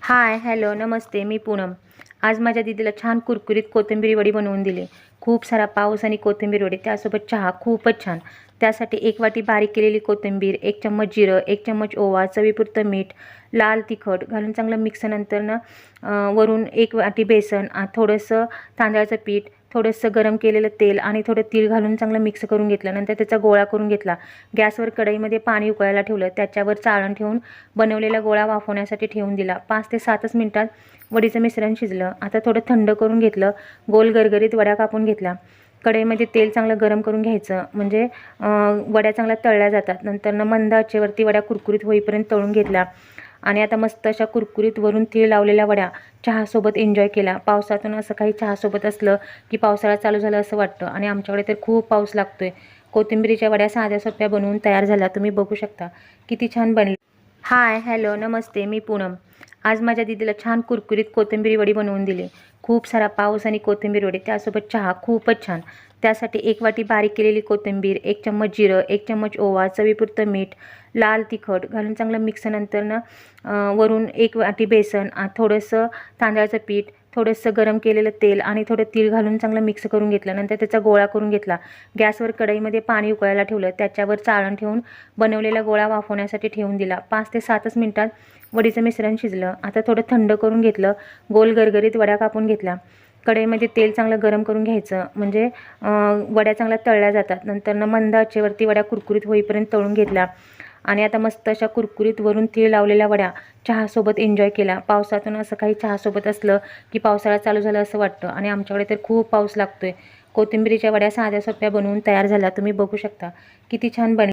हाय, hello, नमस्ते. मी पूनम. आज माझ्या दीदीला छान कुरकुरीत कोथिंबीर वडी बनवून दिली. खूप सारा पाऊस आणि कोथिंबीर वडी, त्यासोबत चहा खूपच छान. त्यासाठी 1 वाटी बारीक केलेली कोथिंबीर, 1 चम्मच जिरं, 1 चम्मच ओवा, चवीपुरतं मीठ, लाल तिखट घालून चांगलं मिक्स नंतर वरून 1 वाटी बेसन, थोडंसं तांदळाचं पीठ, थोडंसं गरम केलेलं तेल आणि थोडं तीळ घालून चांगलं मिक्स करून घेतलं. नंतर त्याचा गोळा करून घेतला. गॅसवर कढईमध्ये पाणी उकळायला ठेवलं. त्याच्यावर चाळण ठेवून बनवलेला गोळा वाफवण्यासाठी ठेवून दिला. 5 ते 7च मिनिटात वडीचं मिश्रण शिजलं. आता थोडं थंड करून घेतलं. गोल गरगरीत वड्या कापून घेतल्या. कढईमध्ये तेल चांगलं गरम करून घ्यायचं, म्हणजे वड्या चांगल्या तळल्या जातात. नंतर मंद आचेवरती वड्या कुरकुरीत होईपर्यंत तळून घेतल्या. आणि आता मस्त अशा कुरकुरीत वरून तीळ लावलेल्या वड्या चहासोबत एन्जॉय केला. पावसातून असं काही चहासोबत असलं की पावसाळा चालू झाला असं वाटतं. आणि आमच्याकडे तर खूप पाऊस लागतोय. कोथिंबीरीच्या वड्या साध्या सोप्या बनवून तयार झाल्या. तुम्ही बघू शकता किती छान बनली. हाय, हॅलो, नमस्ते. मी पूनम. आज माझ्या दीदीला छान कुरकुरीत कोथिंबीर वडी बनवून दिली. खूप सारा पाऊस आणि कोथिंबीर वडी, त्यासोबत चहा खूपच छान. त्यासाठी 1 वाटी बारीक केलेली कोथिंबीर, 1 चम्मच जिरं, 1 चम्मच ओवा, चवीपुरतं मीठ, लाल तिखट घालून चांगलं मिक्स नंतर वरून 1 वाटी बेसन, थोडंसं तांदळाचं पीठ, थोडंसं गरम केलेलं तेल आणि थोडं तीळ घालून चांगलं मिक्स करून घेतलं. नंतर त्याचा गोळा करून घेतला. गॅसवर कढईमध्ये पाणी उकळायला ठेवलं. त्याच्यावर चाळण ठेवून बनवलेला गोळा वाफवण्यासाठी ठेवून दिला. 5 ते 7च मिनिटात वडीचं मिश्रण शिजलं. आता थोडं थंड करून घेतलं. गोल गरगरीत वड्या कापून घेतल्या. कढईमध्ये तेल चांगलं गरम करून घ्यायचं, म्हणजे वड्या चांगल्या तळल्या जातात. नंतर मंद आचेवरती वड्या कुरकुरीत होईपर्यंत तळून घेतल्या. आणि आता मस्त अशा कुरकुरीत वरून तीळ लावलेल्या वड्या चहासोबत एन्जॉय केला. पावसातून असं काही चहासोबत असलं की पावसाळा चालू झाला असं वाटतं. आणि आमच्याकडे तर खूप पाऊस लागतोय. कोथिंबीरीच्या वड्या साध्या सोप्या बनवून तयार झाल्या. तुम्ही बघू शकता किती छान बनल्या.